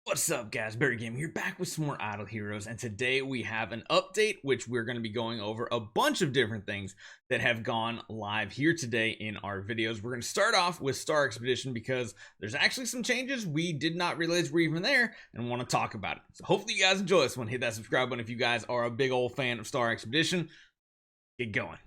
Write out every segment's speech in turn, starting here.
What's up guys, Barry Gaming here, back with some more Idle Heroes, and today we have an update which we're going to be going over a bunch of different things that have gone live here today in our videos. We're going to start off with Star Expedition because there's actually some changes we did not realize were even there and want to talk about it. So hopefully you guys enjoy this one. Hit that subscribe button if you guys are a big old fan of Star Expedition. Get going.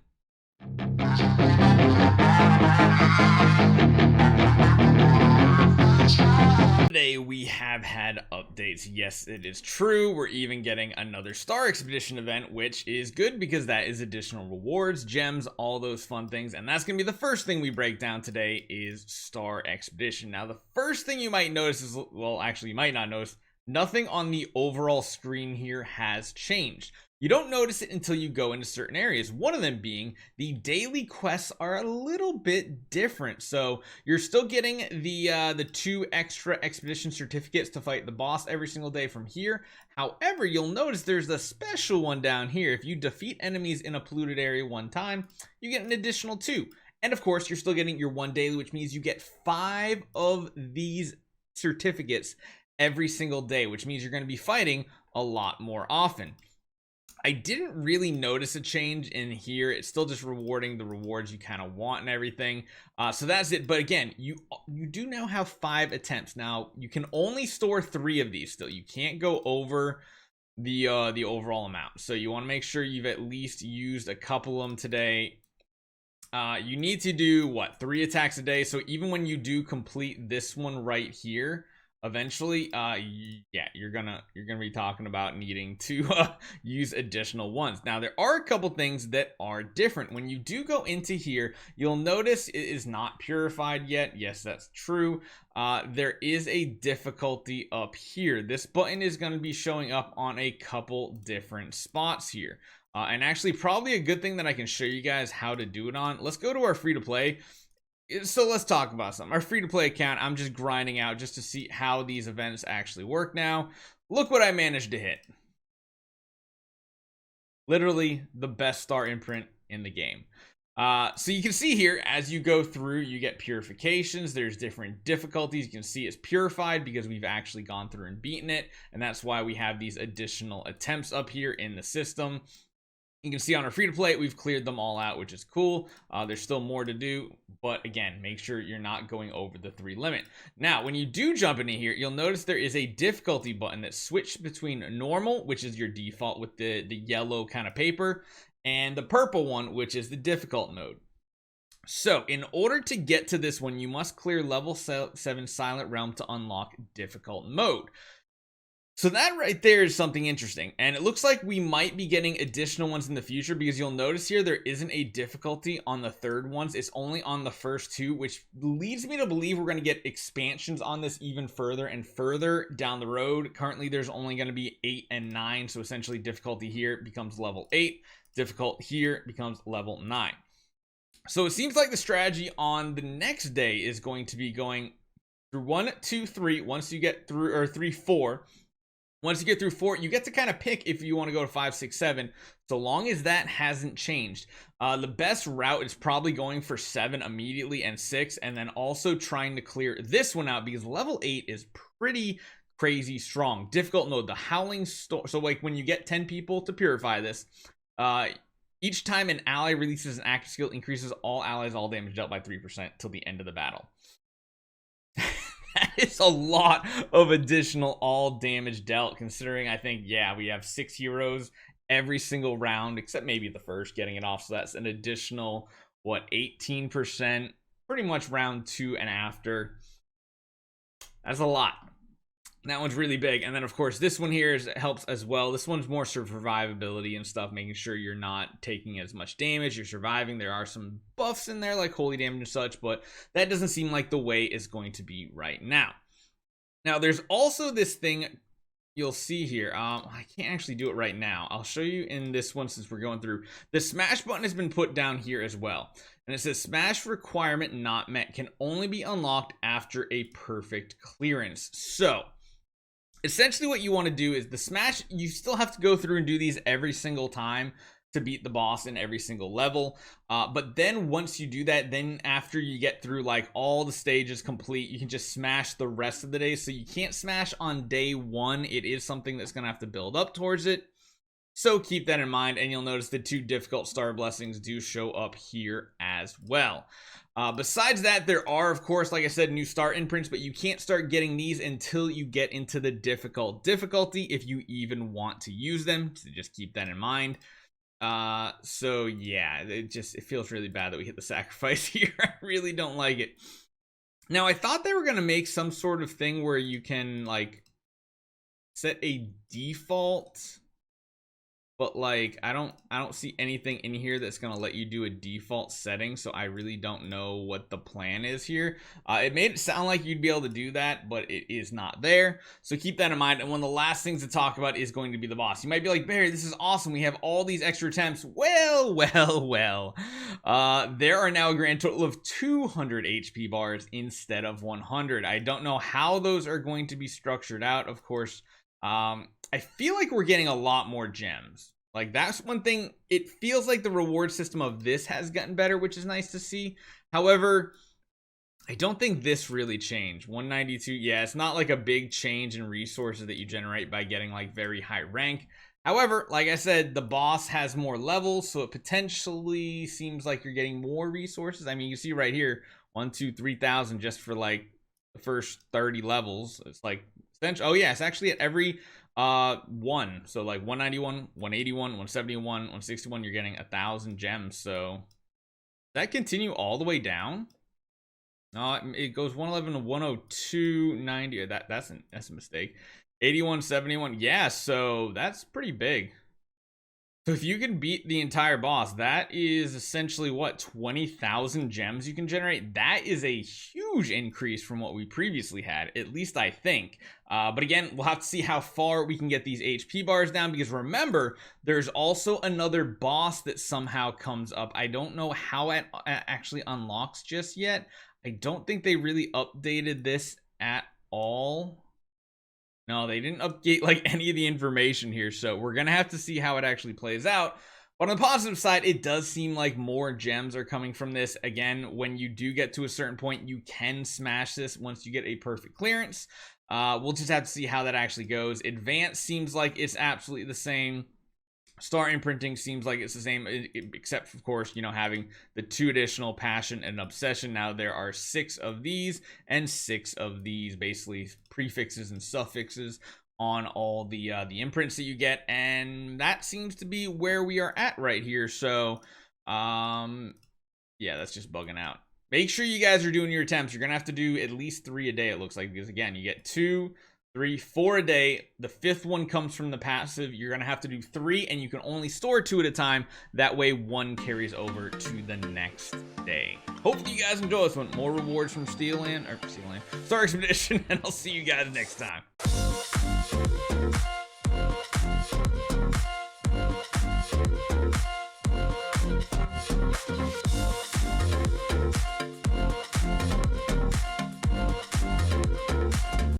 Today we have had updates. Yes, it is true. We're even getting another Star Expedition event, which is good because that is additional rewards, gems, all those fun things. And that's going to be the first thing we break down today is Star Expedition. Now, the first thing you might notice is, well, actually you might not notice, nothing on the overall screen here has changed. You don't notice it until you go into certain areas. One of them being the daily quests are a little bit different. So you're still getting the 2 extra expedition certificates to fight the boss every single day from here. However, you'll notice there's a special one down here. If you defeat enemies in a polluted area 1 time, you get an additional 2. And of course, you're still getting your 1 daily, which means you get 5 of these certificates every single day, which means you're going to be fighting a lot more often. I didn't really notice a change in here. It's still just rewarding the rewards you kind of want and everything. So that's it. But again, you do now have 5 attempts. Now you can only store 3 of these still. You can't go over the overall amount. So you want to make sure you've at least used a couple of them today. You need to do what, 3 attacks a day. So even when you do complete this one right here, eventually yeah, you're gonna be talking about needing to use additional ones. Now there are a couple things that are different. When you do go into here, you'll notice it is not purified yet. Yes, that's true. There is a difficulty up here. This button is going to be showing up on a couple different spots here, and actually probably a good thing that I can show you guys how to do it on. Let's go to our free to play. So let's talk about something. Our free-to-play account, I'm just grinding out just to see how these events actually work now. Look what I managed to hit. Literally the best star imprint in the game. So you can see here, as you go through, you get purifications. There's different difficulties. You can see it's purified because we've actually gone through and beaten it. And that's why we have these additional attempts up here in the system. You can see on our free-to-play, we've cleared them all out, which is cool. There's still more to do, but again, make sure you're not going over the 3 limit. Now, when you do jump into here, you'll notice there is a difficulty button that switched between normal, which is your default with the yellow kind of paper, and the purple one, which is the difficult mode. So, in order to get to this one, you must clear level 7 Silent Realm to unlock difficult mode. So that right there is something interesting, and it looks like we might be getting additional ones in the future because you'll notice here there isn't a difficulty on the 3rd ones. It's only on the first 2, which leads me to believe we're going to get expansions on this even further and further down the road. Currently there's only going to be 8 and 9, so essentially difficulty here becomes level 8, difficult here becomes level 9. So it seems like the strategy on the next day is going to be going through 1, 2, 3. Once you get through, or 3, 4. Once you get through 4, you get to kind of pick if you want to go to 5, 6, 7, so long as that hasn't changed. The best route is probably going for 7 immediately and 6, and then also trying to clear this one out because level 8 is pretty crazy strong. Difficult mode, the Howling Storm. So like when you get 10 people to purify this, each time an ally releases an active skill, increases all allies all damage dealt by 3% till the end of the battle. That is a lot of additional all damage dealt, considering I think, yeah, we have 6 heroes every single round, except maybe the first getting it off. So that's an additional, what, 18%, pretty much round 2 and after. That's a lot. That one's really big. And then of course this one here helps as well. This one's more survivability and stuff, making sure you're not taking as much damage, you're surviving. There are some buffs in there like holy damage and such, but that doesn't seem like the way it's going to be right now. Now there's also this thing you'll see here. I can't actually do it right now. I'll show you in this one since we're going through. The smash button has been put down here as well, and it says smash requirement not met, can only be unlocked after a perfect clearance. So essentially what you want to do is the smash, you still have to go through and do these every single time, to beat the boss in every single level. But then once you do that, then after you get through like all the stages complete, you can just smash the rest of the day. So you can't smash on day one. It is something that's gonna have to build up towards it. So keep that in mind, and you'll notice the 2 difficult star blessings do show up here as well. Besides that, there are, of course, like I said, new star imprints, but you can't start getting these until you get into the difficult difficulty if you even want to use them. So just keep that in mind. So yeah, it feels really bad that we hit the sacrifice here. I really don't like it. Now, I thought they were gonna make some sort of thing where you can like set a default, but like I don't see anything in here that's gonna let you do a default setting, so I really don't know what the plan is here. It made it sound like you'd be able to do that, but it is not there, so keep that in mind. And one of the last things to talk about is going to be the boss. You might be like, Barry, this is awesome, we have all these extra attempts. Well, there are now a grand total of 200 HP bars instead of 100. I don't know how those are going to be structured out. Of course, I feel like we're getting a lot more gems. Like, that's one thing. It feels like the reward system of this has gotten better, which is nice to see. However, I don't think this really changed. 192, yeah, it's not like a big change in resources that you generate by getting like very high rank. However, like I said, the boss has more levels, so it potentially seems like you're getting more resources. I mean, you see right here, 1, 2, 3,000 just for like the first 30 levels. It's like, oh yeah, it's actually at every one. So like 191, 181, 171, 161, you're getting 1,000 gems. So that continue all the way down. No, it goes 111 to 102, 90. That's a mistake. 81, 71. Yeah, so that's pretty big. So if you can beat the entire boss, that is essentially what, 20,000 gems you can generate. That is a huge increase from what we previously had, at least I think. But again, we'll have to see how far we can get these HP bars down, because remember, there's also another boss that somehow comes up. I don't know how it actually unlocks just yet. I don't think they really updated this at all. No, they didn't update like any of the information here, so we're gonna have to see how it actually plays out. But on the positive side, it does seem like more gems are coming from this. Again, when you do get to a certain point, you can smash this once you get a perfect clearance. We'll just have to see how that actually goes. Advanced seems like it's absolutely the same. Star imprinting seems like it's the same, except of course, you know, having the 2 additional passion and obsession. Now there are 6 of these and 6 of these, basically prefixes and suffixes on all the imprints that you get, and that seems to be where we are at right here. So yeah, that's just bugging out. Make sure you guys are doing your attempts. You're gonna have to do at least 3 a day, it looks like, because again, you get 2, 3, 4 a day. The 5th one comes from the passive. You're gonna have to do 3, and you can only store 2 at a time. That way 1 carries over to the next day. Hopefully you guys enjoy this one. More rewards from Star Expedition, and I'll see you guys next time.